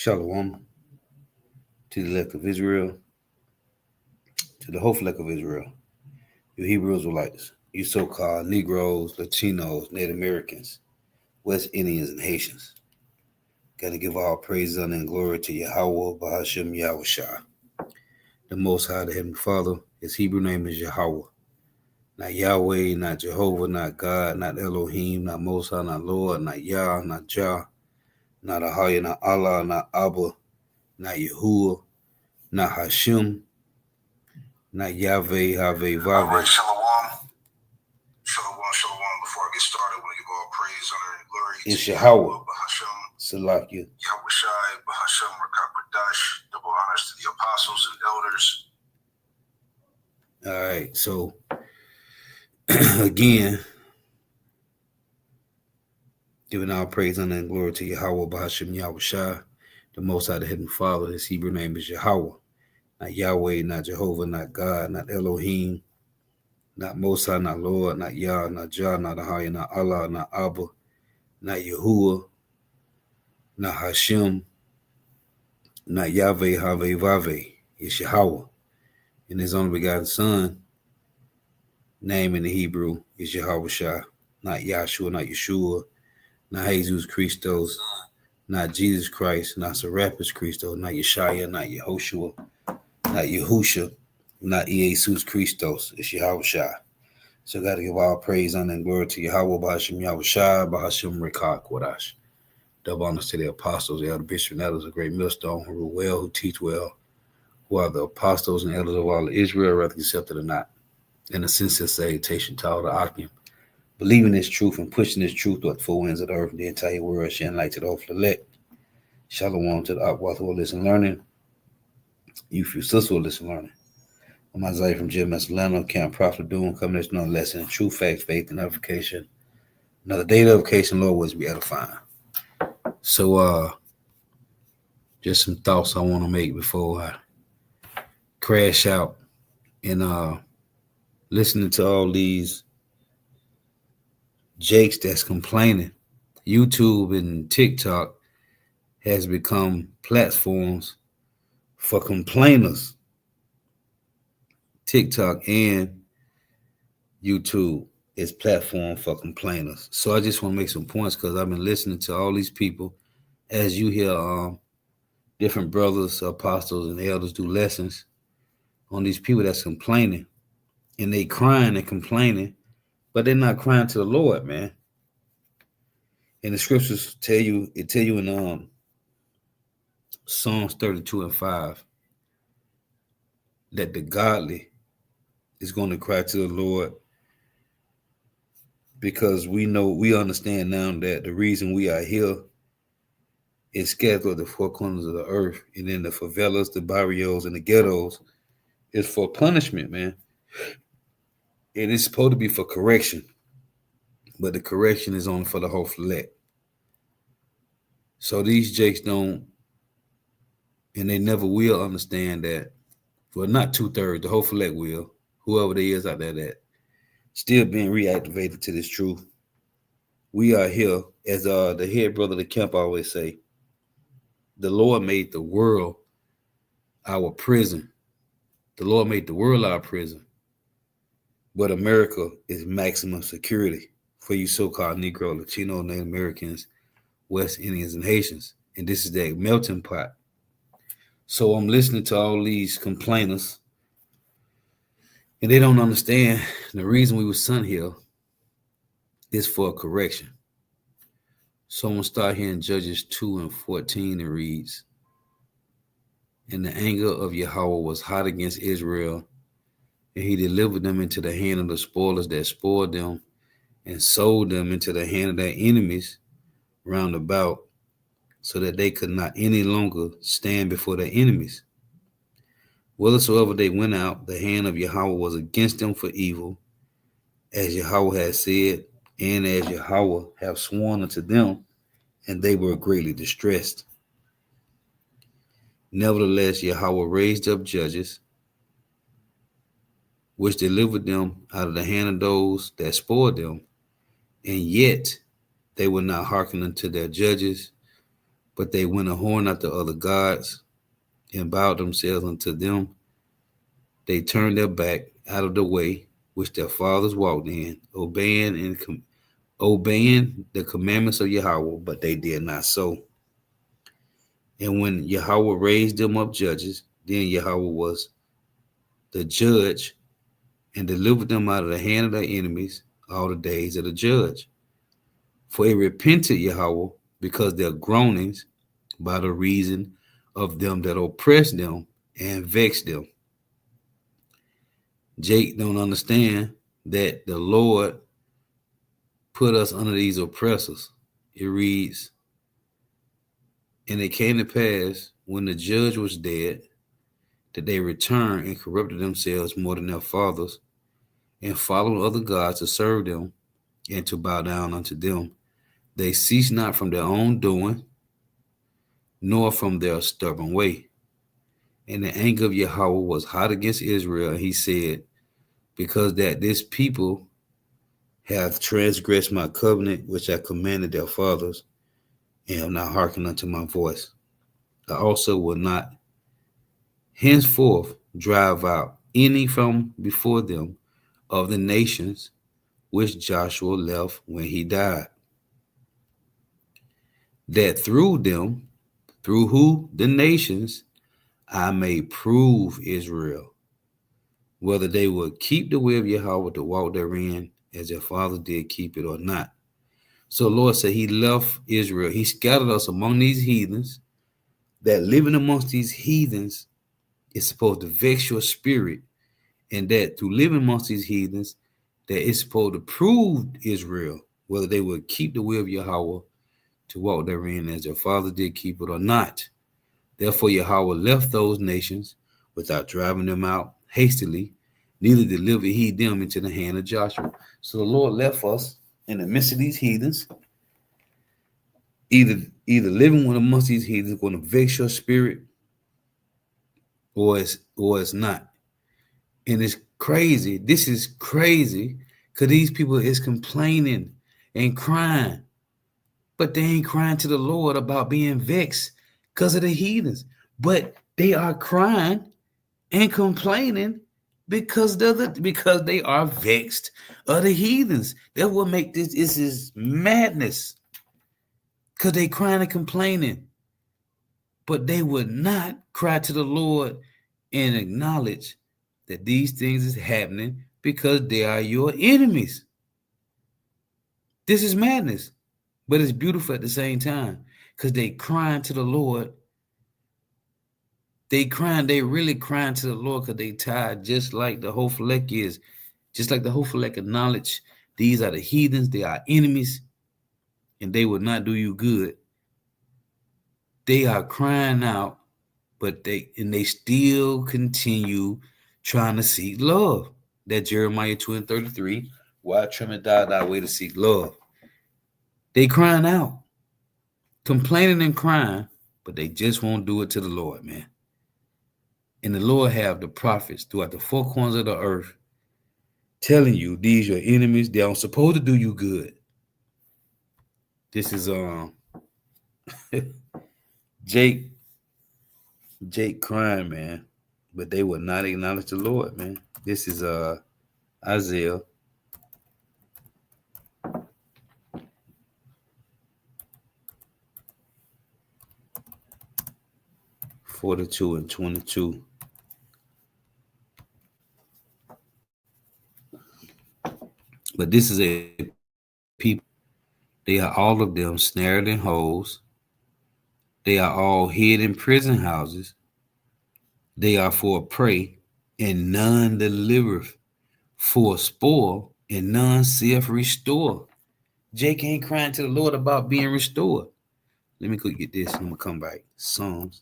Shalom to the elect of Israel, to the whole flock of Israel, you Hebrew Israelites, you so-called Negroes, Latinos, Native Americans, West Indians, and Haitians. Got to give all praise, honor, and glory to Yahweh, Bahashem, Yahushua. The Most High, the Heavenly Father, his Hebrew name is Yahweh. Not Yahweh, not Jehovah, not God, not Elohim, not Most High, not Lord, not Yah, not Jah, not Ahaya, not Allah, not Abba, not Yahuwah, not Hashem, not Yahweh, Haveh, All Vaveh. right, shalom. Shalom. Before I get started, I want to give all praise, honor, and glory It's to Yahweh. Bahashem, Salakia. Yahushai, Bahashem, Rakakwadash. Double honors to the apostles and elders. All right, so again, giving all praise, honor, and glory to Yahweh, Bahashem, Yahushua, the Most High, the Heavenly Father. His Hebrew name is Yahweh. Not Yahweh, not Jehovah, not God, not Elohim, not Most High, not Lord, not Yah, not Jah, not Ahaya, not Allah, not Abba, not Yahuwah, not Hashem, not Yahweh, Haveh, Vaveh. It's Yahweh. And his only begotten Son, name in the Hebrew is Yahushua, not Yahshua, not Yeshua, not Jesus Christos, not Jesus Christ, not Serapis Christos, not Yeshaya, not Yehoshua, not Yahusha, not Jesus Christos. It's Yahushua. So got to give all praise, honor, and glory to Yahweh, Bahashem, Yahushua, Bahashem, Rakakwadash. Double honors to the apostles, the elder bishop, and elders, a great millstone, who rule well, who teach well, who are the apostles and elders of all of Israel, whether accepted or not. In a sincere salutation to all the Akim, believing this truth and pushing this truth throughout the four winds of the earth and the entire world, sharing light to the whole elect. Shalom to the Akwath who will listen learning. You few sisters will listen learning. I'm Isaiah from GMS Atlanta, Camp Prophet Doom, coming to another lesson, true facts, faith, and edification. Another day of edification, Lord, was be edifying. So, just some thoughts I want to make before I crash out. And listening to all these jakes that's complaining, YouTube and TikTok has become platforms for complainers. TikTok and YouTube is platform for complainers. So I just want to make some points because I've been listening to all these people. As you hear different brothers, apostles, and elders do lessons on these people that's complaining. And they crying and complaining, but they're not crying to the Lord, man. And the scriptures tell you in Psalms 32 and 5 that the godly is going to cry to the Lord, because we understand now that the reason we are here is scattered through the four corners of the earth and in the favelas, the barrios, and the ghettos is for punishment, man. It is supposed to be for correction, but the correction is only for the whole elect. So these jakes don't, and they never will understand that. Well, not 2/3, the whole elect will, whoever there is out there that still being reactivated to this truth. We are here, as the head brother of the camp always say, the Lord made the world our prison. The Lord made the world our prison. But America is maximum security for you so-called Negro, Latino, Native Americans, West Indians, and Haitians. And this is that melting pot. So I'm listening to all these complainers, and they don't understand the reason we were sent here is for a correction. So I'm going to start here in Judges 2 and 14. It reads, "And the anger of Yahweh was hot against Israel, and he delivered them into the hand of the spoilers that spoiled them, and sold them into the hand of their enemies round about, so that they could not any longer stand before their enemies. Whithersoever they went out, the hand of Yahweh was against them for evil, as Yahweh had said, and as Yahweh have sworn unto them, and they were greatly distressed. Nevertheless, Yahweh raised up judges, which delivered them out of the hand of those that spoiled them, and yet they would not hearken unto their judges, But they went a whoring after other gods and bowed themselves unto them. They turned their back out of the way which their fathers walked in, obeying the commandments of Yahweh, but they did not so. And when Yahweh raised them up judges, then Yahweh was the judge and delivered them out of the hand of their enemies all the days of the judge. For it repented Yahweh because their groanings by the reason of them that oppressed them and vexed them. Jake don't understand that the Lord put us under these oppressors. It reads, and it came to pass when the judge was dead that they returned and corrupted themselves more than their fathers and followed other gods to serve them and to bow down unto them. They ceased not from their own doing, nor from their stubborn way. And the anger of Yahweh was hot against Israel, and he said, because that this people have transgressed my covenant, which I commanded their fathers, and have not hearkened unto my voice, I also will not henceforth drive out any from before them of the nations which Joshua left when he died, that through them, through who? The nations, I may prove Israel, whether they would keep the way of Yahweh to walk therein, as their fathers did keep it or not. So the Lord said he left Israel. He scattered us among these heathens, that living amongst these heathens is supposed to vex your spirit, and that through living amongst these heathens, that it's supposed to prove Israel, whether they would keep the way of Yahweh to walk therein, as their fathers did keep it or not. Therefore Yahweh left those nations without driving them out hastily, neither delivered he them into the hand of Joshua. So the Lord left us in the midst of these heathens. Either living with amongst these heathens is going to vex your spirit, or it's not. And it's crazy. This is crazy, because these people is complaining and crying, but they ain't crying to the Lord about being vexed because of the heathens. But they are crying and complaining because they are vexed of the heathens. That will make this is madness, because they crying and complaining, but they would not cry to the Lord and acknowledge that these things is happening because they are your enemies. This is madness, but it's beautiful at the same time, because they crying to the Lord. They really crying to the Lord because they tired, just like the Hophelek is. Just like the Hophelek acknowledge these are the heathens, they are enemies, and they will not do you good. They are crying out, but they still continue trying to seek love. That Jeremiah 2:33, why trim and die thy way to seek love? They crying out, complaining and crying, but they just won't do it to the Lord, man. And the Lord have the prophets throughout the four corners of the earth telling you these your enemies, they aren't supposed to do you good. This is Jake crying, man, but they will not acknowledge the Lord, man. This is Isaiah 42:22. But this is a people, they are all of them snared in holes. They are all hid in prison houses. They are for a prey, and none delivereth, for a spoil, and none saith restore. Jake ain't crying to the Lord about being restored. Let me go get this. I'm going to come back. Psalms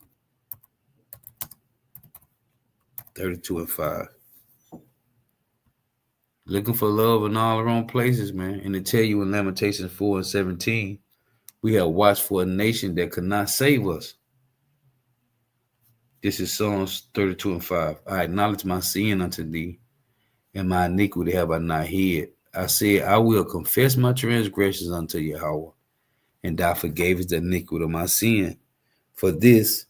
32:5. Looking for love in all the wrong places, man. And to tell you in Lamentations 4:17, we have watched for a nation that could not save us. This is Psalms 32:5. I acknowledge my sin unto thee, and my iniquity have I not hid. I said, I will confess my transgressions unto Yahweh, and thou forgavest the iniquity of my sin. For this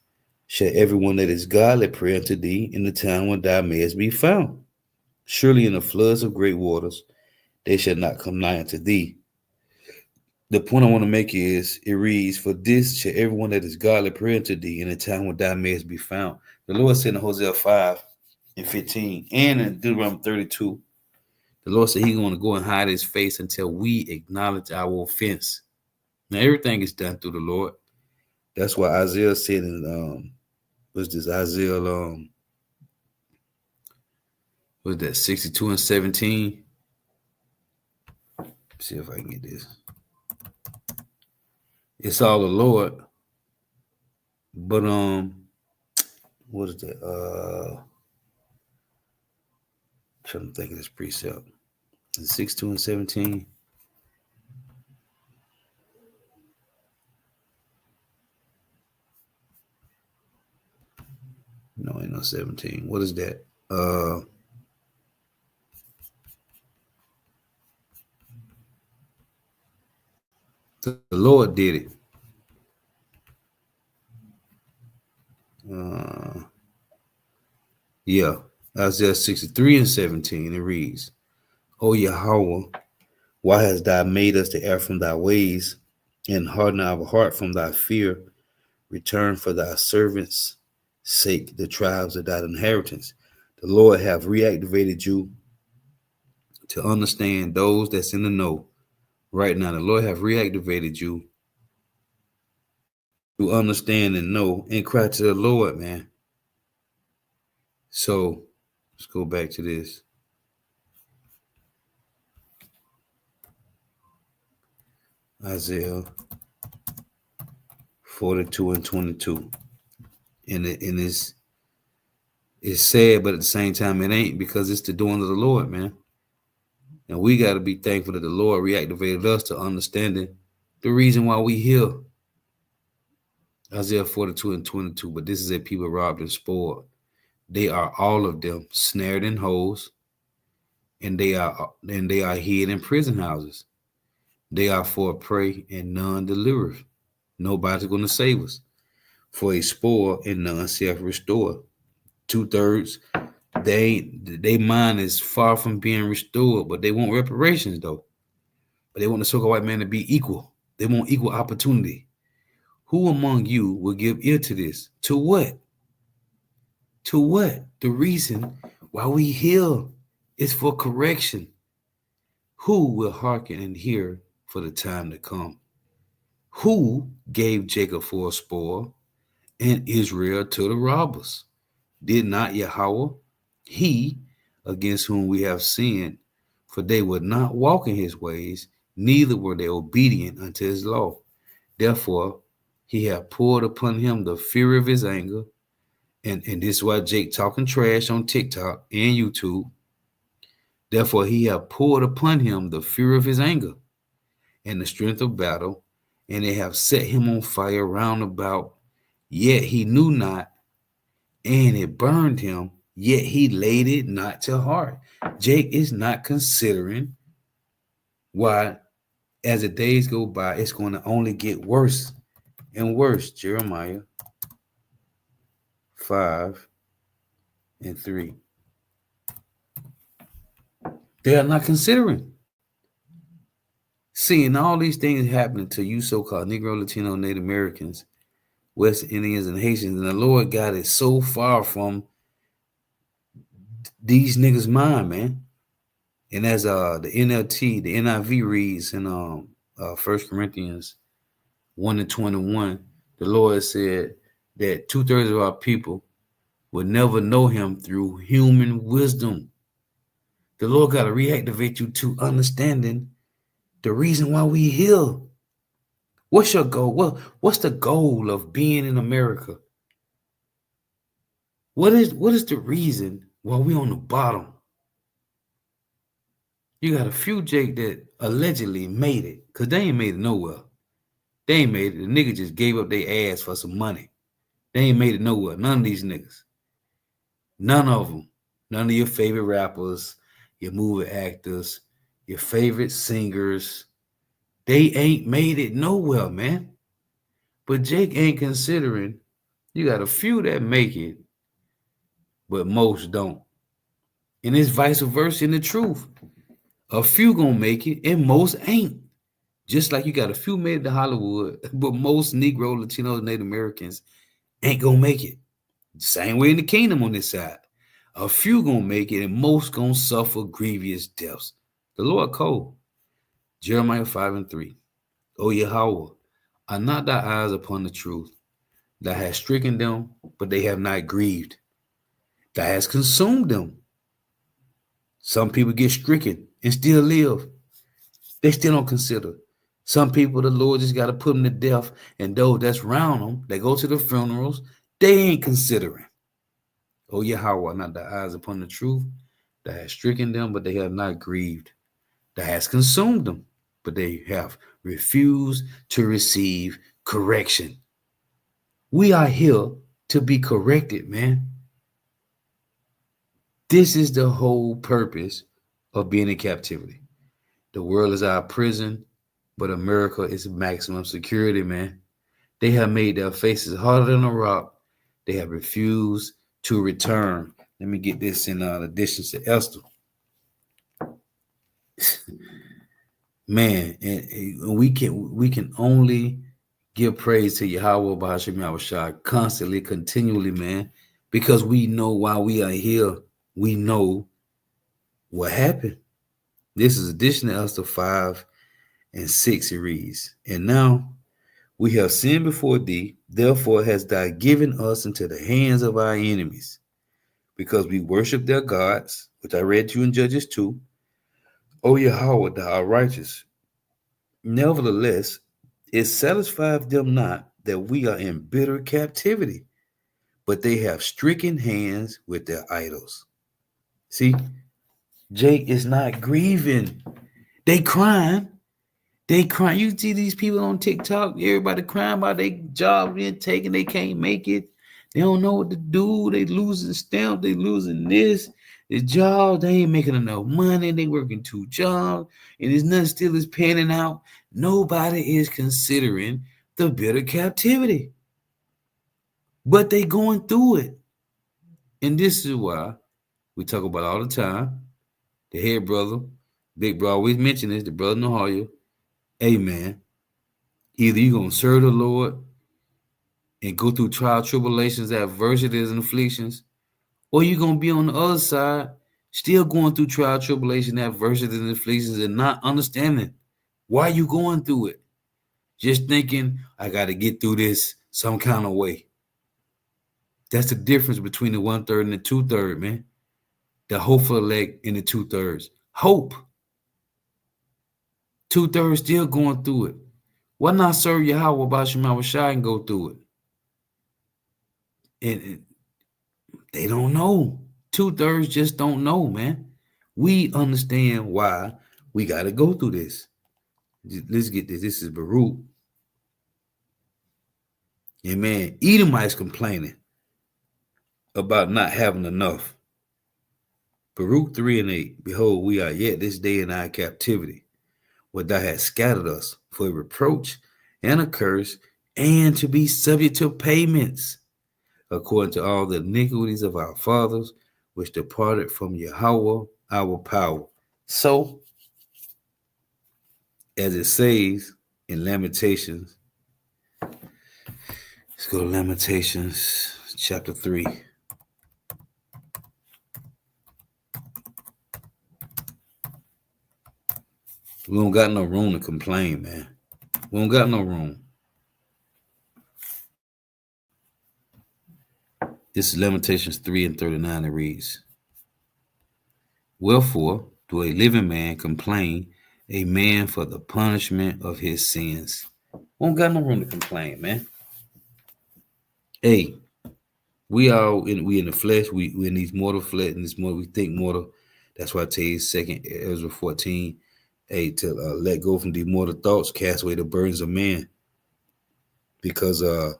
shall everyone that is godly pray unto thee in the time when thou mayest be found. Surely in the floods of great waters they shall not come nigh unto thee. The point I want to make is, it reads, for this shall everyone that is godly pray unto thee in the time when thou mayest be found. The Lord said in Hosea 5:15 and in Deuteronomy 32, the Lord said he's going to go and hide his face until we acknowledge our offense. Now, everything is done through the Lord. That's why Isaiah said in, Isaiah, was that 62:17? See if I can get this. It's all the Lord. But, what is that? Trying to think of this precept. 6:2-17. No, ain't no 17. What is that? The Lord did it. Yeah, Isaiah 63:17. It reads, O Yahweh, why hast thou made us to err from thy ways, and harden our heart from thy fear? Return for thy servants' sake the tribes of thy inheritance. The Lord have reactivated you to understand those that's in the know right now. The Lord have reactivated you to understand and know and cry to the Lord, man. So let's go back to this. Isaiah 42:22. And it's sad, but at the same time, it ain't, because it's the doing of the Lord, man. And we got to be thankful that the Lord reactivated us to understanding the reason why we here. Isaiah 42:22. But this is a people robbed and spoiled. They are all of them snared in holes, and they are hid in prison houses. They are for a prey, and none delivereth. Nobody's going to save us. For a spoil, and none self restore. 2/3, they mind is far from being restored, but they want reparations though. But they want the so-called white man to be equal. They want equal opportunity. Who among you will give ear to this? To what? To what? The reason why we heal is for correction. Who will hearken and hear for the time to come? Who gave Jacob for a spoil and Israel to the robbers? Did not Yahweh, he against whom we have sinned? For they would not walk in his ways, neither were they obedient unto his law. Therefore, he hath poured upon him the fury of his anger. And this is why Jake talking trash on TikTok and YouTube. Therefore, he hath poured upon him the fury of his anger and the strength of battle, and they have set him on fire round about. Yet he knew not, and it burned him, yet he laid it not to heart. Jake is not considering why, as the days go by, it's going to only get worse and worse. Jeremiah 5:3. They are not considering. Seeing all these things happening to you so-called Negro, Latino, Native Americans, West Indians, and Haitians, and the Lord God is so far from these niggas' mind, man. And as the NIV reads in 1 Corinthians 1:21, the Lord said that 2/3 of our people will never know him through human wisdom. The Lord got to reactivate you to understanding the reason why we here. What's your goal? What's the goal of being in America? What is the reason why we on the bottom? You got a few Jake that allegedly made it, because they ain't made it nowhere. They ain't made it. The nigga just gave up their ass for some money. They ain't made it nowhere. None of these niggas. None of them. None of your favorite rappers, your movie actors, your favorite singers. They ain't made it nowhere, man. But Jake ain't considering you got a few that make it, but most don't. And it's vice versa in the truth. A few gonna make it and most ain't. Just like you got a few made it to Hollywood, but most Negro, Latinos, Native Americans ain't gonna make it. Same way in the kingdom on this side. A few gonna make it and most gonna suffer grievous deaths. The Lord called. Jeremiah 5:3. O Yahweh, are not thy eyes upon the truth? Thou hast stricken them, but they have not grieved. Thou hast consumed them. Some people get stricken and still live. They still don't consider. Some people, the Lord just got to put them to death, and those that's around them, they go to the funerals, they ain't considering. O Yahweh, not thy eyes upon the truth? Thou hast stricken them, but they have not grieved. Thou hast consumed them, but they have refused to receive correction. We are here to be corrected, man. This is the whole purpose of being in captivity. The world is our prison, but America is maximum security, man. They have made their faces harder than a rock. They have refused to return. Let me get this in addition to Esther. Man, and we can only give praise to Yahweh Bahasham Yahushua constantly, continually, man, because we know while we are here, we know what happened. This is addition to Esther 5:6. It reads, and now we have sinned before thee, therefore hast thou given us into the hands of our enemies, because we worship their gods, which I read to you in Judges 2. O Yahweh, thou art righteous. Nevertheless, it satisfieth them not that we are in bitter captivity, but they have stricken hands with their idols. See, Jake is not grieving. They crying. They crying. You see these people on TikTok, everybody crying about their job being taken. They can't make it. They don't know what to do. They losing stamp. They losing this. The job, they ain't making enough money. They working 2 jobs. And there's nothing still is panning out. Nobody is considering the bitter captivity. But they going through it. And this is why we talk about all the time. The head brother, big bro, always mention this, the brother Nahalia. Hey, man, either you're going to serve the Lord and go through trial, tribulations, adversities, and afflictions, or you're going to be on the other side, still going through trial, tribulation, adversities, and afflictions, and not understanding why you going through it. Just thinking, I got to get through this some kind of way. That's the difference between the 1/3 and the 2/3, man. The hopeful elect and the 2/3. Hope. 2/3 still going through it. Why not serve Yahweh Bahasham Yahushua and go through it? And they don't know. 2/3 just don't know, man. We understand why we got to go through this. Let's get this. This is Baruch. And man, Edomites complaining about not having enough. Baruch 3:8. Behold, we are yet this day in our captivity, where thou hast scattered us for a reproach and a curse, and to be subject to payments, according to all the iniquities of our fathers, which departed from Yahweh, our power. So, as it says in Lamentations, let's go to Lamentations chapter 3. We don't got no room to complain, man. We don't got no room. This is Lamentations 3:39. It reads, wherefore do a living man complain, a man for the punishment of his sins? We don't got no room to complain, man. Hey, we in the flesh. We in these mortal flesh, and this mortal, we think mortal. That's why I tell you 2 Ezra 14. Hey, to let go from these mortal thoughts, cast away the burdens of man, because the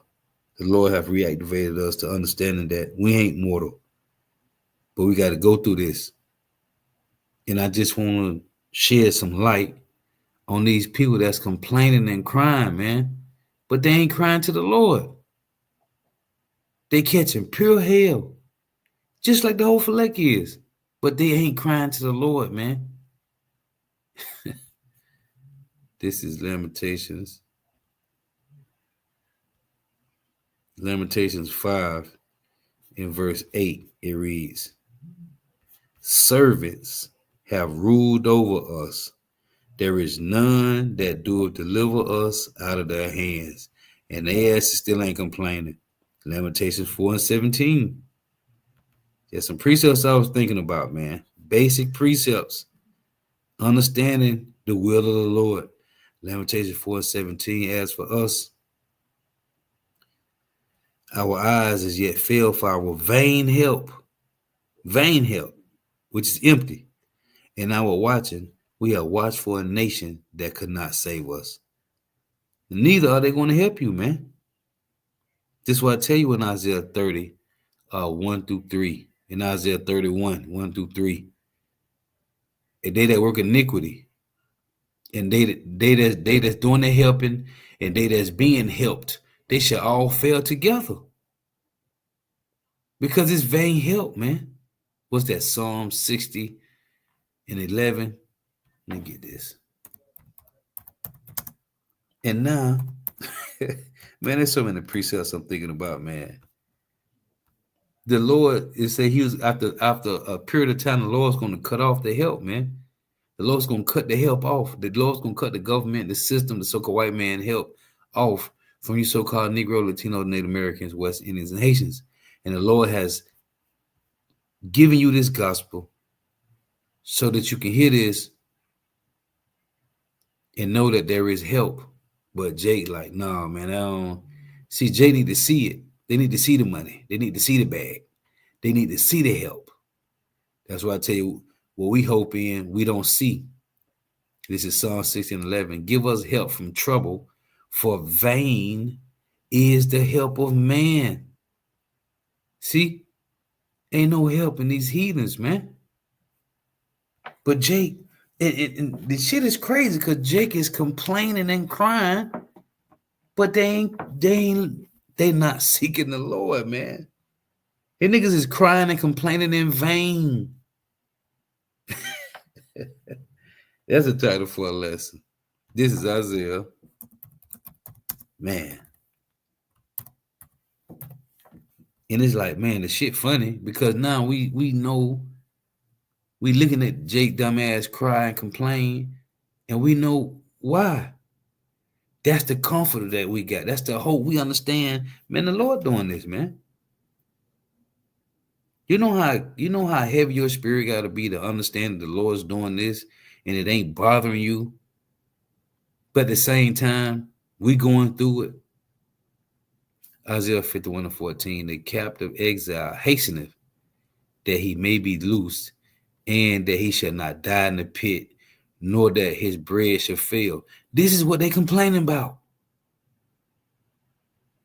Lord have reactivated us to understanding that we ain't mortal, but we got to go through this. And I just want to shed some light on these people that's complaining and crying, man. but they ain't crying to the Lord. They catching pure hell, just like the whole Felek is, but they ain't crying to the Lord, man. This is Lamentations. Lamentations 5 in verse 8, it reads, servants have ruled over us. There is none that doeth deliver us out of their hands. And they asses still ain't complaining. Lamentations 4 and 17. There's some precepts I was thinking about, man. Basic precepts. Understanding the will of the Lord. Lamentations 4 and 17. As for us, our eyes is yet failed for our vain help, which is empty. In our watching, we have watched for a nation that could not save us. Neither are they going to help you, man. This is what I tell you in Isaiah 30, 1 through 3. In Isaiah 31, 1 through 3. And they that work iniquity, and they that's doing the helping, and they that's being helped, they shall all fail together. Because it's vain help, man. What's that? Psalm 60 and 11. Let me get this. And now, man, there's so many precepts I'm thinking about, man. The Lord is saying he was after a period of time, the Lord's going to cut off the help, man. The Lord's going to cut the help off. The Lord's going to cut the government, the system, the so-called white man help off from you so-called Negro, Latino, Native Americans, West Indians, and Haitians. And the Lord has given you this gospel so that you can hear this and know that there is help. But Jake, like, nah, man, I don't see. Jay need to see it. They need to see the money. They need to see the bag. They need to see the help. That's why I tell you, what we hope in, we don't see. This is Psalm 60 and 11. Give us help from trouble, for vain is the help of man. See, ain't no help in these heathens, man. But Jake, and the shit is crazy because Jake is complaining and crying, but they not seeking the Lord, man. They niggas is crying and complaining in vain. That's a title for a lesson. This is Isaiah. Man. And it's like, man, the shit funny because now we know we looking at Jake dumbass cry and complain, and we know why. That's the comforter that we got. That's the hope. We understand, man, the Lord doing this, man. You know how heavy your spirit got to be to understand the Lord's doing this and it ain't bothering you. But at the same time, we going through it. Isaiah 51 and 14, the captive exile hasteneth that he may be loosed, and that he shall not die in the pit, nor that his bread shall fail. This is what they complaining about.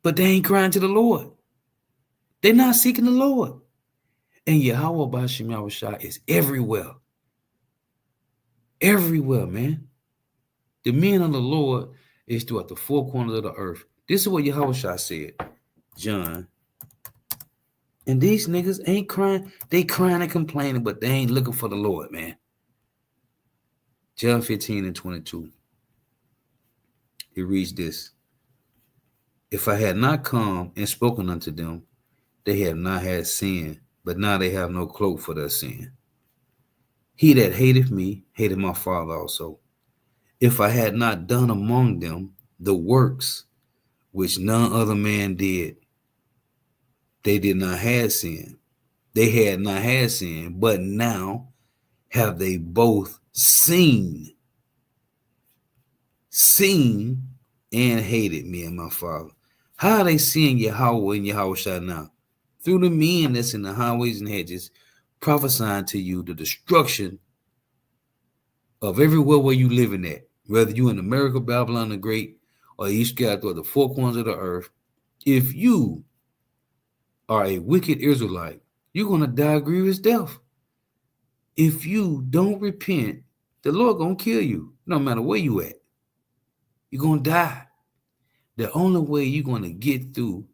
But they ain't crying to the Lord. They're not seeking the Lord. And Yahweh B'Hashem Yahushua is everywhere. Everywhere, man. The men of the Lord is throughout the four corners of the earth. This is what Yahushua said, John. And these niggas ain't crying. They crying and complaining, but they ain't looking for the Lord, man. John 15 and 22. It reads this. If I had not come and spoken unto them, they have not had sin, but now they have no cloak for their sin. He that hateth me, hated my Father also. If I had not done among them the works which none other man did, they did not have sin. They had not had sin, but now have they both seen and hated me and my Father. How are they seeing Yahweh and Yahushua now? Through the men that's in the highways and hedges, prophesying to you the destruction of everywhere where you living at, whether you in America, Babylon the Great, or you scattered through the four corners of the earth. If you are a wicked Israelite, you're going to die a grievous death. If you don't repent, the Lord going to kill you, no matter where you at. You're going to die. The only way you're going to get through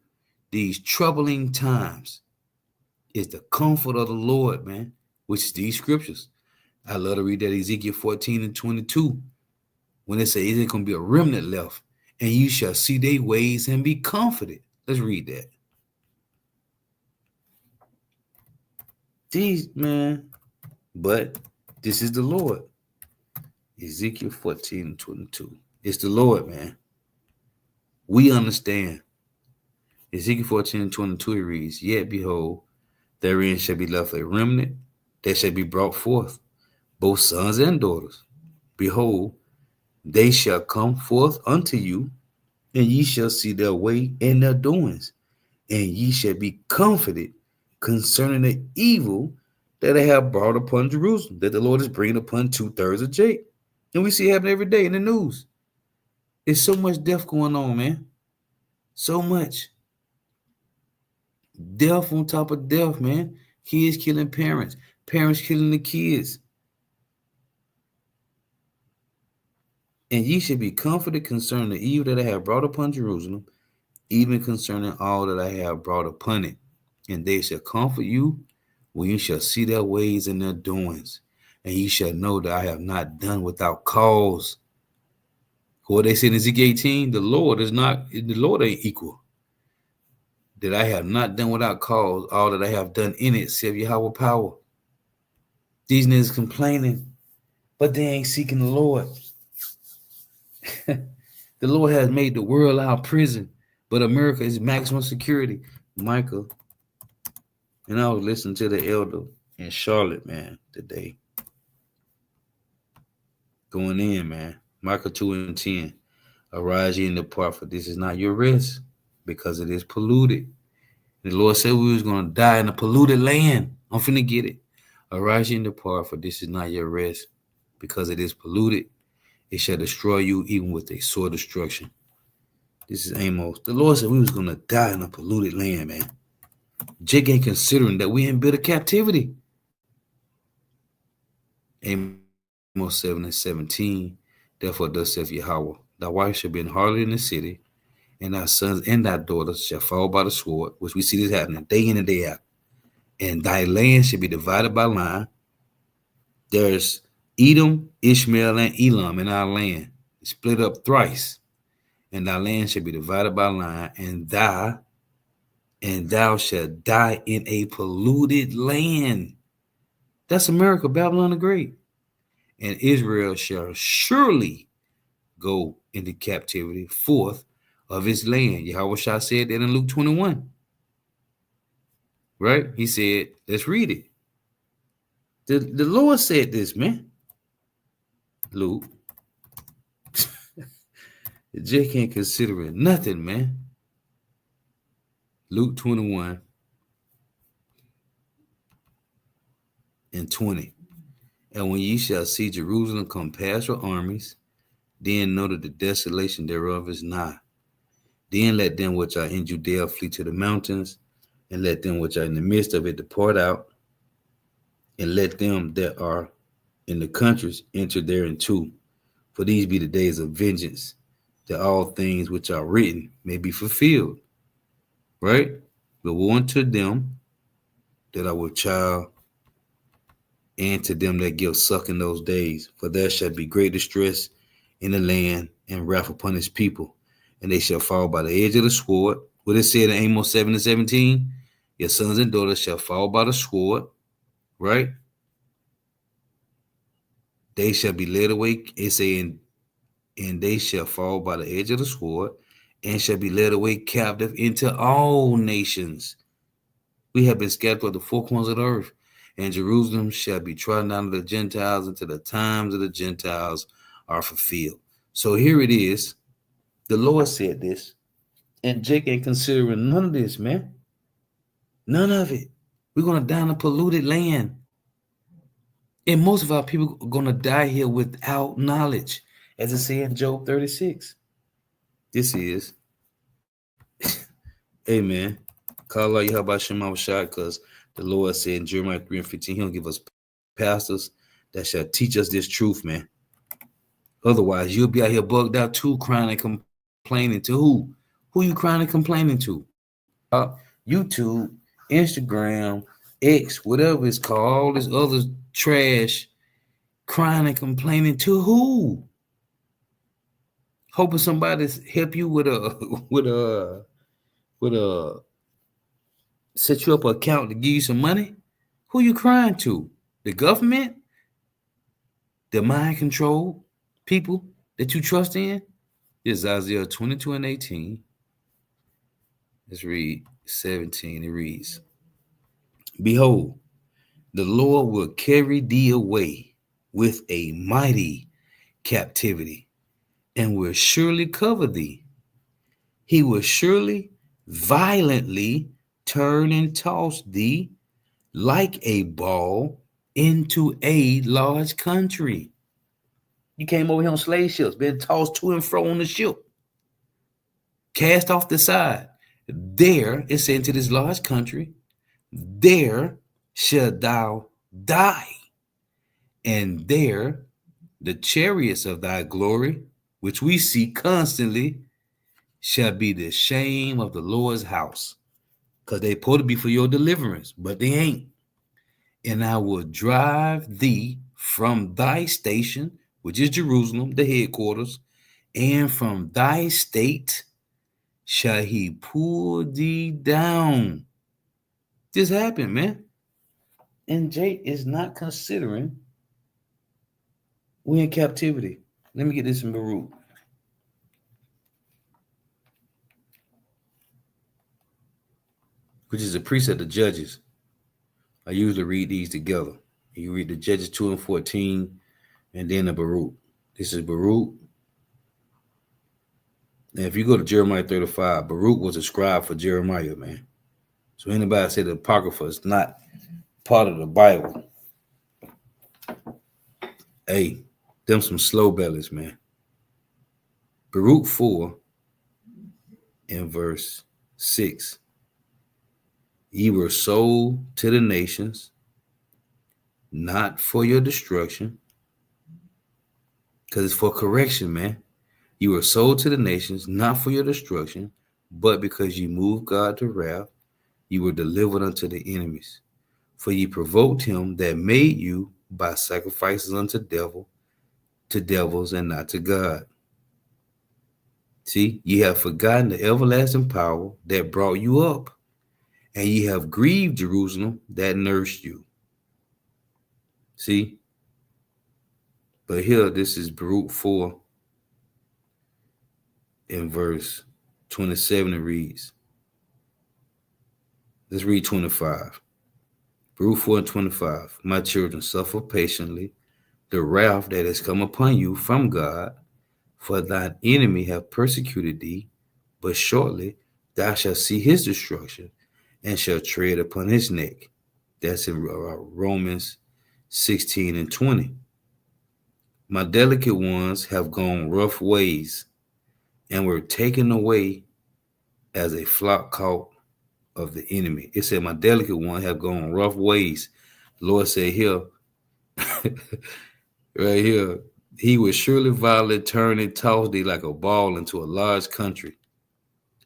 these troubling times is the comfort of the Lord, man, which is these scriptures. I love to read that Ezekiel 14 and 22 when it says it's going to be a remnant left, and you shall see their ways and be comforted. Let's read that. These, man, but this is the Lord. Ezekiel 14 and 22. It's the Lord, man. We understand. Ezekiel 14 and 22, it reads, yet behold, therein shall be left a remnant that shall be brought forth, both sons and daughters. Behold, they shall come forth unto you, and ye shall see their way and their doings, and ye shall be comforted concerning the evil that I have brought upon Jerusalem, that the Lord is bringing upon 2/3 of Jacob. And we see it happen every day in the news. There's so much death going on, man. So much. Death on top of death, man. Kids killing parents. Parents killing the kids. And ye should be comforted concerning the evil that I have brought upon Jerusalem, even concerning all that I have brought upon it. And they shall comfort you when you shall see their ways and their doings. And ye shall know that I have not done without cause. What they say in Ezekiel 18, the Lord ain't equal. That I have not done without cause, all that I have done in it, save Yahweh power. These niggas complaining, but they ain't seeking the Lord. The Lord has made the world our prison, but America is maximum security. Michael, and I was listening to the elder in Charlotte, man, today. Going in, man. Micah 2 and 10. Arise ye and depart, for this is not your rest, because it is polluted. The Lord said we was going to die in a polluted land. I'm finna get it. Arise ye and depart, for this is not your rest, because it is polluted. It shall destroy you even with a sore destruction. This is Amos. The Lord said we was going to die in a polluted land, man. Jake ain't considering that we in bitter captivity. Amos 7 and 17. Therefore thus saith Yahweh, thy wife shall be an harlot in the city, and thy sons and thy daughters shall fall by the sword, which we see this happening day in and day out. And thy land shall be divided by line. There's Edom, Ishmael, and Elam in our land, split up thrice. And thy land shall be divided by line, and thou shalt die in a polluted land. That's America, Babylon the Great. And Israel shall surely go into captivity forth of his land. Yahweh Shah said that in Luke 21. Right? He said, let's read it. The Lord said this, man. Luke. Jay can't consider it nothing, man. Luke 21 and 20. And when ye shall see Jerusalem compassed with armies, then know that the desolation thereof is nigh. Then let them which are in Judea flee to the mountains, and let them which are in the midst of it depart out, and let them that are in the countries enter thereinto. For these be the days of vengeance, that all things which are written may be fulfilled. Right? But woe unto them that are with child, and to them that give suck in those days, for there shall be great distress in the land, and wrath upon his people, and they shall fall by the edge of the sword. What it said in Amos 7 and 17, your sons and daughters shall fall by the sword, right? They shall be led away, it's saying, and they shall fall by the edge of the sword, and shall be led away captive into all nations. We have been scattered through the four corners of the earth, and Jerusalem shall be trodden down of the Gentiles until the times of the Gentiles are fulfilled. So here it is. The Lord said this, and Jake ain't considering none of this, man. None of it. We're going to die in a polluted land. And most of our people are going to die here without knowledge, as it says in Job 36. This is, amen. Call out Yahweh Shema Shah, because the Lord said in Jeremiah 3 and 15, he'll give us pastors that shall teach us this truth, man. Otherwise, you'll be out here bugged out too, crying and complaining to who? Who you crying and complaining to? YouTube, Instagram, X, whatever it's called, all this other trash, crying and complaining to who? Hoping somebody help you with a set you up an account to give you some money. Who you crying to? The government? The mind control people that you trust in? This is Isaiah 22 and 18. Let's read 17. It reads, behold, the Lord will carry thee away with a mighty captivity, and will surely cover thee. He will surely violently turn and toss thee like a ball into a large country. You came over here on slave ships, been tossed to and fro on the ship, cast off the side. There, it said, into this large country, there shalt thou die, and there the chariots of thy glory, which we see constantly, shall be the shame of the Lord's house. Because they supposed to be for your deliverance, but they ain't. And I will drive thee from thy station, which is Jerusalem, the headquarters, and from thy state shall he pull thee down. This happened, man. And Jake is not considering we're in captivity. Let me get this in Baruch. Which is a precept of Judges. I usually read these together. You read the Judges 2 and 14, and then the Baruch. This is Baruch. And if you go to Jeremiah 35, Baruch was a scribe for Jeremiah, man. So anybody say the Apocrypha is not part of the Bible, hey, them some slow bellies, man. Baruch 4 in verse 6. Ye were sold to the nations, not for your destruction, because it's for correction, man. You were sold to the nations, not for your destruction, but because you moved God to wrath, you were delivered unto the enemies. For ye provoked him that made you by sacrifices unto devils and not to God. See, ye have forgotten the everlasting power that brought you up, and ye have grieved Jerusalem that nursed you. See? But here, this is Baruch 4 in verse 27. It reads, let's read 25. Baruch 4 and 25. My children, suffer patiently the wrath that has come upon you from God, for thine enemy have persecuted thee, but shortly thou shalt see his destruction, and shall tread upon his neck. That's in Romans 16 and 20. My delicate ones have gone rough ways, and were taken away as a flock caught of the enemy. It said, my delicate one have gone rough ways. The Lord said here, right here, he will surely violently turn and toss thee like a ball into a large country.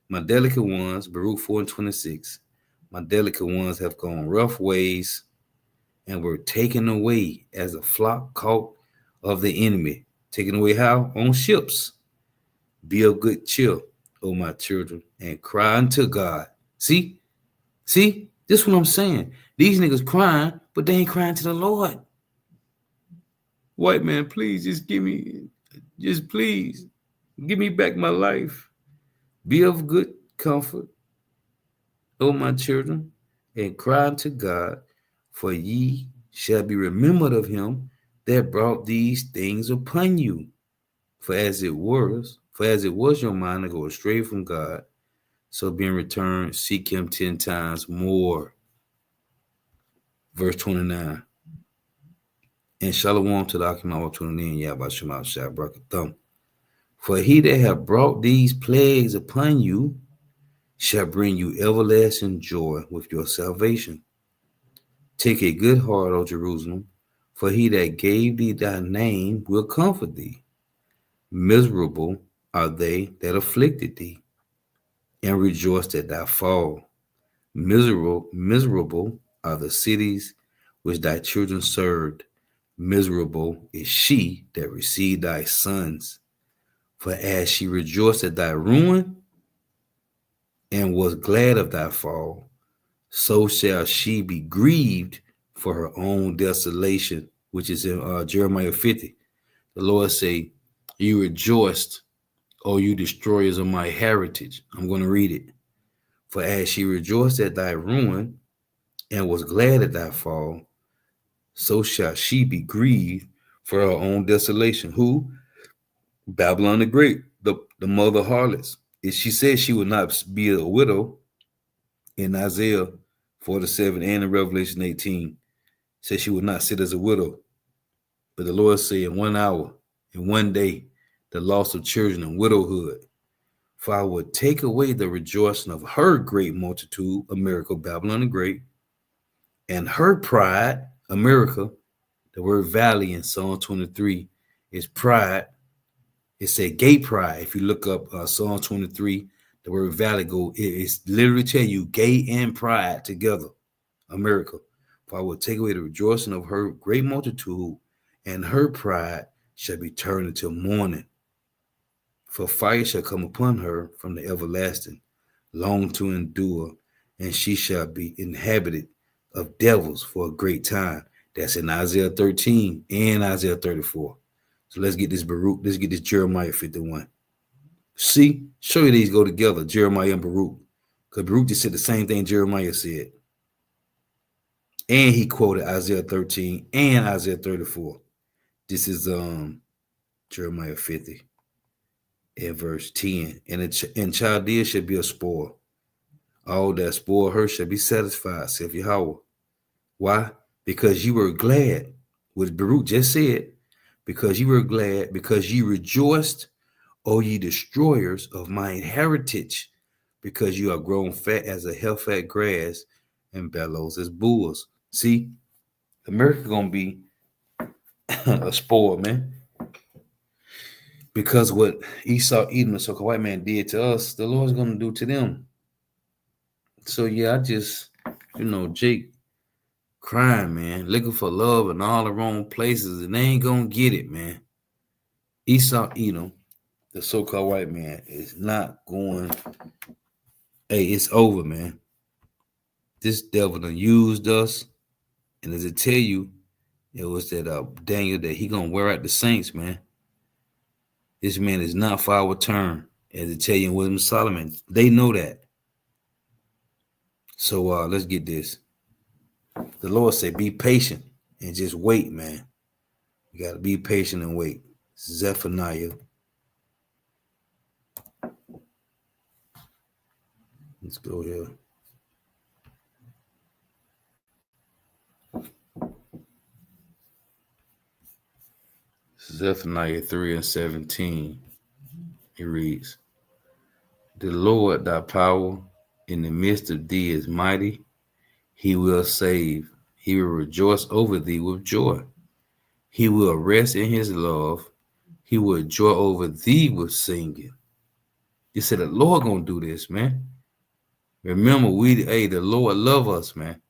My delicate ones, Baruch 4 and 26. My delicate ones have gone rough ways, and were taken away as a flock caught of the enemy. Taken away how? On ships. Be of good cheer, O my children, and cry unto God. See? This is what I'm saying. These niggas crying, but they ain't crying to the Lord. White man, please please give me back my life. Be of good comfort, O my children, and cry unto God, for ye shall be remembered of him that brought these things upon you. For as it was your mind to go astray from God, so being returned, seek him 10 times more. Verse 29. And Shalom to the Akim tuning in, Yahweh Shema Shah Brakathum. For he that hath brought these plagues upon you shall bring you everlasting joy with your salvation. Take a good heart, O Jerusalem, for he that gave thee thy name will comfort thee. Miserable are they that afflicted thee, and rejoiced at thy fall. Miserable are the cities which thy children served. Miserable is she that received thy sons. For as she rejoiced at thy ruin, and was glad of thy fall, so shall she be grieved for her own desolation, which is in Jeremiah 50. The Lord say, you rejoiced, O you destroyers of my heritage. I'm going to read it. For as she rejoiced at thy ruin, and was glad at thy fall, so shall she be grieved for her own desolation. Who? Babylon the Great, the mother of harlots. She said she would not be a widow in Isaiah 47 and in Revelation 18. Said she would not sit as a widow. But the Lord said, in 1 hour, in 1 day, the loss of children and widowhood. For I would take away the rejoicing of her great multitude, America, Babylon the Great, and her pride, America. The word valley in Psalm 23 is pride. It said gay pride. If you look up Psalm 23, the word valley it's literally tell you gay and pride together, America. For I will take away the rejoicing of her great multitude, and her pride shall be turned into mourning. For fire shall come upon her from the everlasting, long to endure, and she shall be inhabited of devils for a great time. That's in Isaiah 13 and Isaiah 34. So let's get this Baruch. Let's get this Jeremiah 51. See, show you these go together, Jeremiah and Baruch. Because Baruch just said the same thing Jeremiah said. And he quoted Isaiah 13 and Isaiah 34. This is Jeremiah 50 and verse 10. And Chaldea shall be a spoil. All that spoil her shall be satisfied, saith Yahweh. Why? Because you were glad, what Baruch just said, because you were glad, because you rejoiced, O ye destroyers of mine heritage, because you are grown fat as a heifer grass and bellows as bulls. See, America gonna be a spoil, man. Because what Esau, Edom, the so-called white man did to us, the Lord's gonna do to them. So yeah, I just, Jake crying, man, looking for love in all the wrong places, and they ain't gonna get it, man. Esau, Edom, the so-called white man, is not going. Hey, it's over, man. This devil done used us, and as I tell you, it was that Daniel that he gonna wear out the saints, man. This man is not for our turn, as I tell you in Wisdom of Solomon. They know that. So let's get this. The Lord said, be patient and just wait, man. You got to be patient and wait. Zephaniah. Let's go here. Zephaniah 3 and 17. It reads, the Lord thy power in the midst of thee is mighty. He will save. He will rejoice over thee with joy. He will rest in his love. He will joy over thee with singing. You said the Lord gonna do this, man. Remember, the Lord love us, man.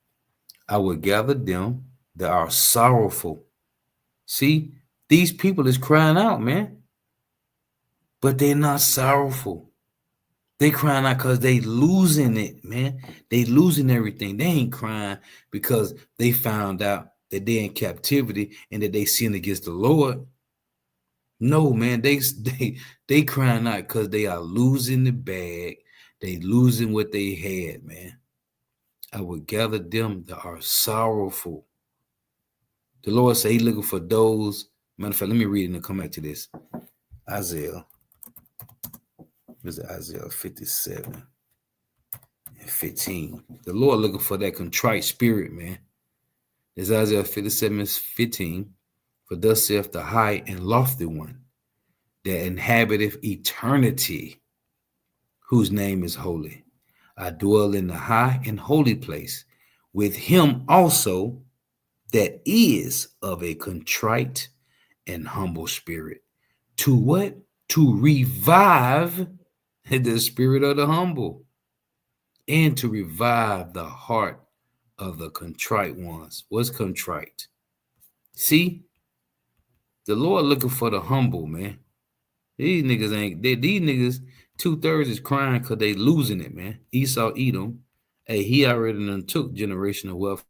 I will gather them that are sorrowful. See, these people is crying out, man. But they're not sorrowful. They crying out because they losing it, man. They losing everything. They ain't crying because they found out that they're in captivity and that they sin against the Lord. No, man, they crying out because they are losing the bag. They losing what they had, man. I will gather them that are sorrowful. The Lord say he looking for those. Matter of fact, let me read it and come back to this. Isaiah. This is Isaiah 57 and 15. The Lord looking for that contrite spirit, man. It's Isaiah 57 and 15. For thus saith the high and lofty one, that inhabiteth eternity, whose name is holy. I dwell in the high and holy place, with him also that is of a contrite and humble spirit. To what? to revive the spirit of the humble, and to revive the heart of the contrite ones. What's contrite? See, the Lord looking for the humble, man. These niggas ain't, these niggas, 2/3 is crying because they losing it, man. Esau, Edom. Hey, he already done took generational wealth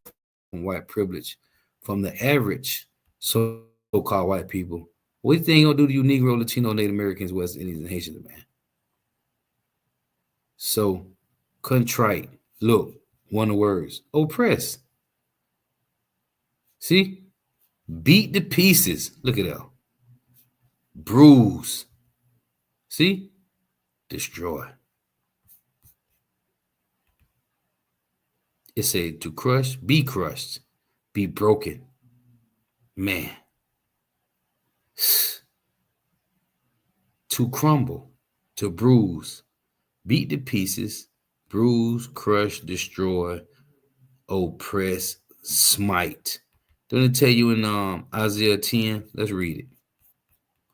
from white privilege from the average so-called white people. What do you think he gonna do to you Negro, Latino, Native Americans, West Indians, and Haitians, man? So, contrite. Look, one of the words. Oppress. See? Beat to pieces. Look at that. Bruise. See? Destroy. It said to crush, be broken. Man. To crumble, to bruise, beat to pieces, bruise, crush, destroy, oppress, smite. Don't it tell you in Isaiah 10? Let's read it.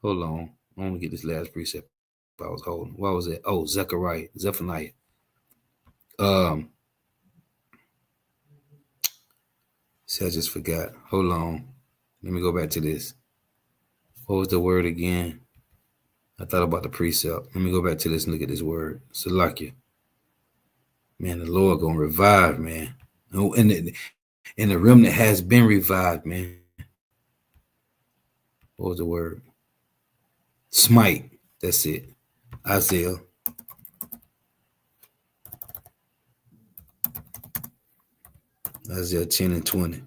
Hold on. I want to get this last precept I was holding. What was it? Oh, Zephaniah. See, I just forgot. Hold on. Let me go back to this. What was the word again? I thought about the precept. Let me go back to this and look at this word. Salakia. Man, the Lord gonna revive, man. Oh, and the remnant has been revived, man. What was the word? Smite. That's it. Isaiah. Isaiah 10 and 20.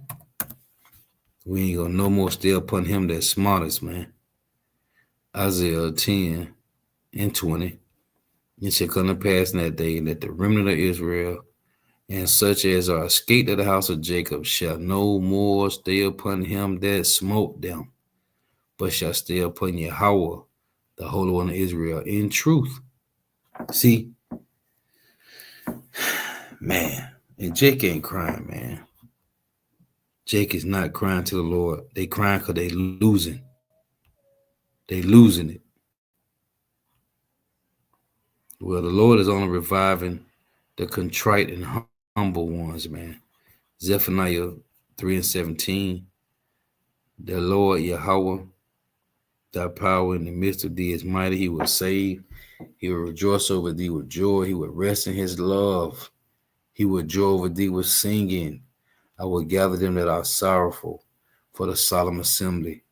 We ain't gonna no more stay upon him that's smartest, man. Isaiah 10 and 20. It shall come to pass in that day that the remnant of Israel and such as are escaped of the house of Jacob shall no more stay upon him that smote them, but shall stay upon Yahweh, the Holy One of Israel, in truth. See, man, and Jake ain't crying, man. Jake is not crying to the Lord. They crying because they losing. They losing it. Well, the Lord is only reviving the contrite and humble ones, man. Zephaniah 3 and 17. The Lord Yahweh, thy power in the midst of thee is mighty. He will save. He will rejoice over thee with joy. He will rest in his love. He will joy over thee with singing. I will gather them that are sorrowful for the solemn assembly,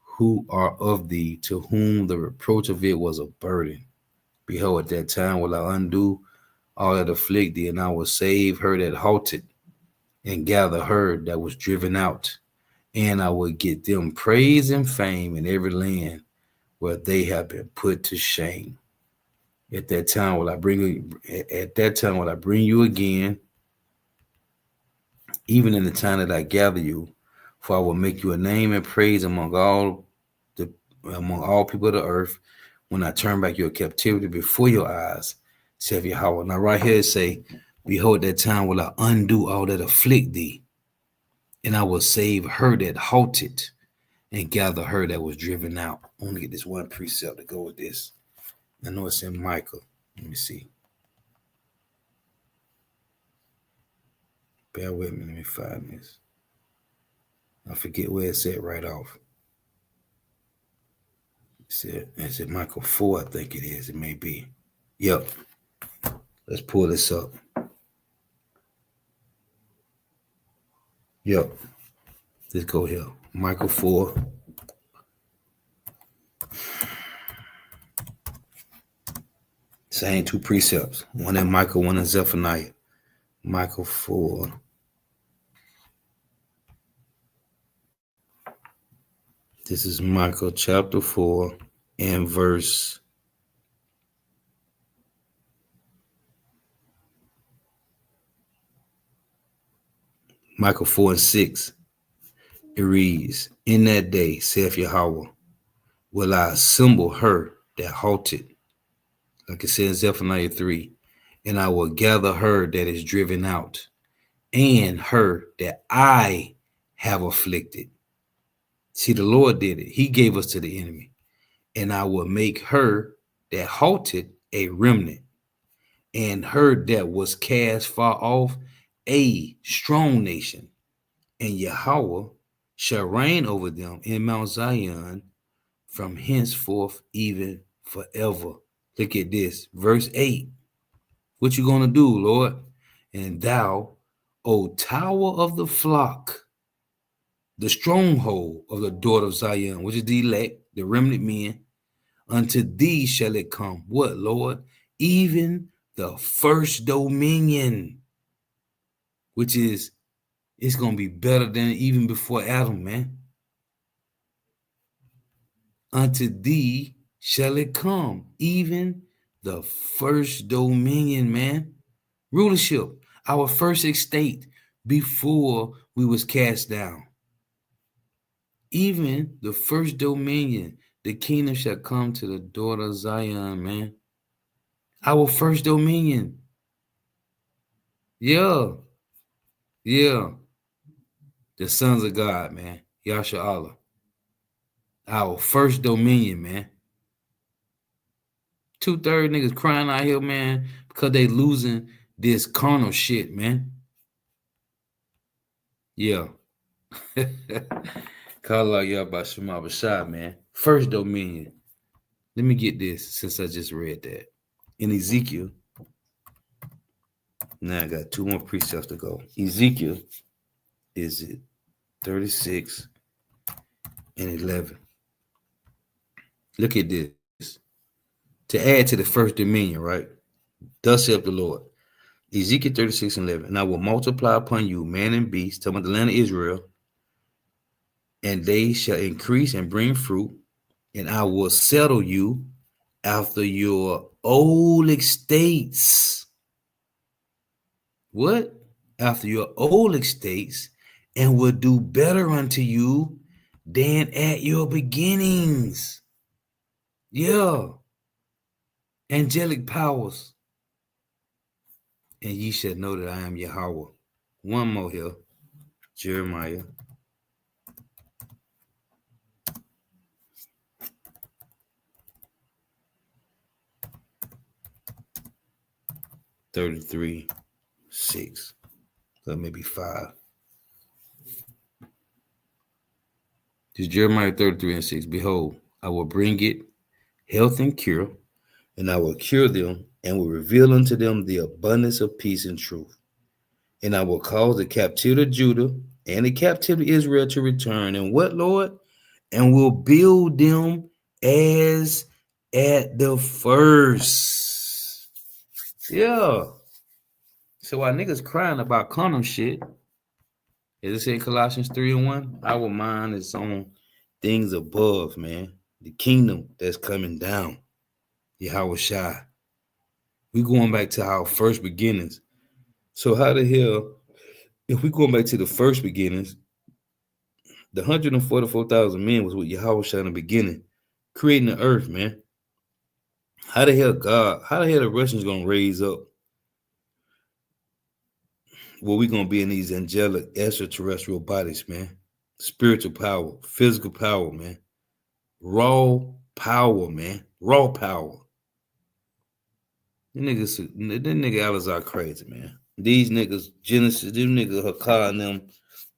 who are of thee, to whom the reproach of it was a burden. Behold, at that time will I undo all that afflict thee, and I will save her that halted, and gather her that was driven out. And I will get them praise and fame in every land where they have been put to shame. At that time will I bring you again, even in the time that I gather you, for I will make you a name and praise among all people of the earth, when I turn back your captivity before your eyes, saith Yahweh. Now right here it say, behold, that time will I undo all that afflict thee, and I will save her that halted, and gather her that was driven out. I want to get this one precept to go with this. I know it's in Micah. Let me see. Bear with me. Let me find this. I forget where it's at right off. It's at Micah 4, I think it is. It may be. Yep. Let's pull this up. Yep. Let's go here. Micah 4. Same two precepts. One in Micah, one in Zephaniah. Micah 4. This is Micah chapter 4 and verse 4 and 6. It reads, in that day, saith Yahweh, will I assemble her that halted, like it says in Zephaniah 3, and I will gather her that is driven out, and her that I have afflicted. See, the Lord did it. He gave us to the enemy. and I will make her that halted a remnant, and her that was cast far off a strong nation. And Yahweh shall reign over them in Mount Zion from henceforth even forever. Look at this, verse 8. What you gonna do, Lord? And thou, O tower of the flock, the stronghold of the daughter of Zion, which is the elect, the remnant men, unto thee shall it come. What, Lord? Even the first dominion, which is, it's going to be better than even before Adam, man. Unto thee shall it come, even the first dominion, man. Rulership, our first estate before we was cast down. Even the first dominion, the kingdom shall come to the daughter of Zion, man. Our first dominion. Yeah. The sons of God, man. Yasha Allah. Our first dominion, man. 2/3 niggas crying out here, man, because they losing this carnal shit, man. Yeah. Call out y'all about Shema Bashar, man. First dominion. Let me get this since I just read that. In Ezekiel. Now I got 2 more precepts to go. Ezekiel is it 36 and 11. Look at this. To add to the first dominion, right? Thus saith the Lord. Ezekiel 36 and 11. And I will multiply upon you man and beast, talking about the land of Israel, and they shall increase and bring fruit, and I will settle you after your old estates. What? After your old estates, and will do better unto you than at your beginnings. Yeah. Angelic powers. And ye shall know that I am Yahweh. One more here. Jeremiah. (33) 6. Or maybe 5. This is Jeremiah 33 and 6. Behold, I will bring it health and cure, and I will cure them and will reveal unto them the abundance of peace and truth. And I will cause the captivity of Judah and the captivity of Israel to return. And what, Lord? And will build them as at the first. Yeah. So while niggas crying about condom shit, as it said in Colossians 3 and 1, our mind is on things above, man. The kingdom that's coming down. Yahweh Shai. We going back to our first beginnings. So how the hell, if we going back to the first beginnings, the 144,000 men was with Yahweh Shai in the beginning, creating the earth, man. How the hell the Russians gonna raise up? Well, we gonna be in these angelic extraterrestrial bodies, man. Spiritual power, physical power, man. Raw power, man. Raw power. Them nigga Alizar crazy, man. These niggas, Genesis, them niggas Hakar and them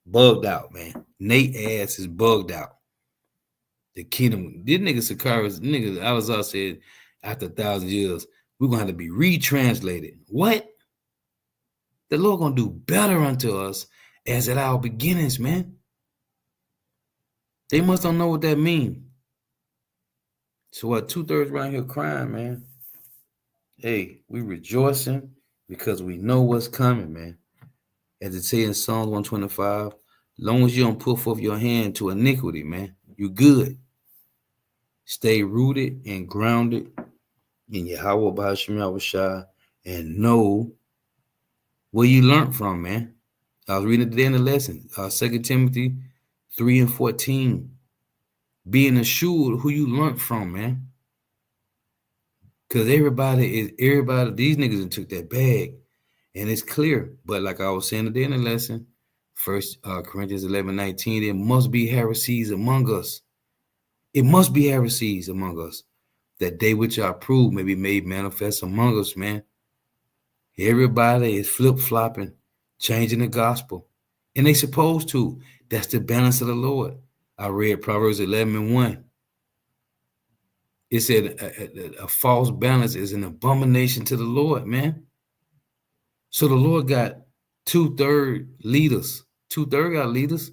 bugged out, man. Nate ass is bugged out. The kingdom, this nigga Sakara's nigga Alizar said after 1,000 years, we're gonna have to be retranslated. What? The Lord gonna do better unto us as at our beginnings, man. They must don't know what that means. So what 2/3 around here crying, man? Hey, we rejoicing because we know what's coming, man. As it says in Psalms 125, long as you don't put forth your hand to iniquity, man, you good. Stay rooted and grounded in Yahweh B'Hashem Yahushua and know where you learned from, man. I was reading today in the lesson, 2 Timothy 3 and 14. Being assured who you learned from, man. Because everybody, these niggas took that bag. And it's clear. But like I was saying today in the lesson, 1 Corinthians 11:19, there must be heresies among us. It must be heresies among us, that they which are approved may be made manifest among us, man. Everybody is flip-flopping, changing the gospel. And they supposed to. That's the balance of the Lord. I read Proverbs 11:1. It said a false balance is an abomination to the Lord, man. So the Lord got 2/3 leaders. 2/3 got leaders,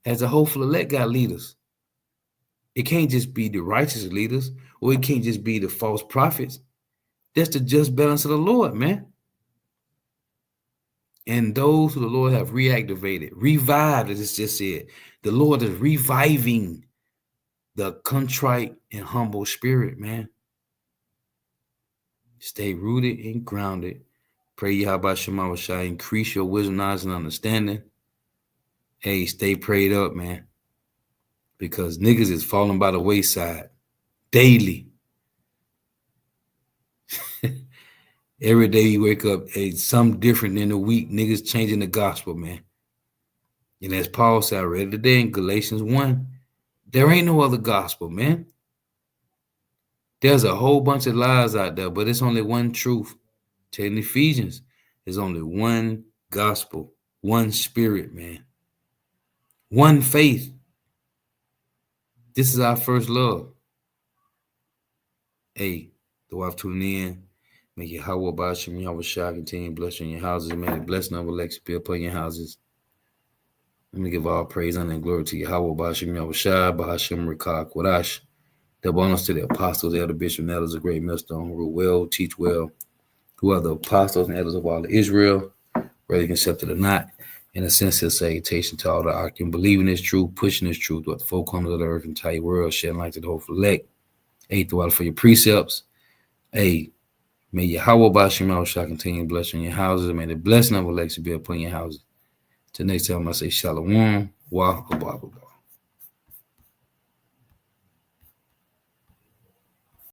as the hopeful elect got leaders. It can't just be the righteous leaders, or it can't just be the false prophets. That's the just balance of the Lord, man. And those who the Lord have reactivated, revived, as it's just said, the Lord is reviving the contrite and humble spirit, man. Stay rooted and grounded. Pray Yahweh Shema shall increase your wisdom, knowledge, and understanding. Hey, stay prayed up, man. Because niggas is falling by the wayside daily. Every day you wake up, something different in the week. Niggas changing the gospel, man. And as Paul said, I read today in Galatians 1, there ain't no other gospel, man. There's a whole bunch of lies out there, but it's only one truth. Telling Ephesians, there's only one gospel, one spirit, man. One faith. This is our first love. Hey, the wife tuning in. May Yahweh Bashim Yahweh Shah continue blessing your houses. May the blessing of Alexa be upon your houses. Let me give all praise, honor, and glory to Yahweh Bashim Yahweh Shah, Bahashim Rikah Quadash. Double honors to the apostles, elder bishop, and elders of great millstone, who rule well, teach well, who are the apostles and elders of all of Israel, whether you can accept it or not. In a sense, of salutation to all the Akim, believing this truth, pushing this truth throughout the four corners of the earth, entire world, shedding light to the hopeful elect. Hey, throughout for your precepts. Hey, may Yahweh Bashim Yahweh Shah continue blessing your houses. May the blessing of Alexa be upon your houses. Till next time, I say Shalom, Wa, Abba.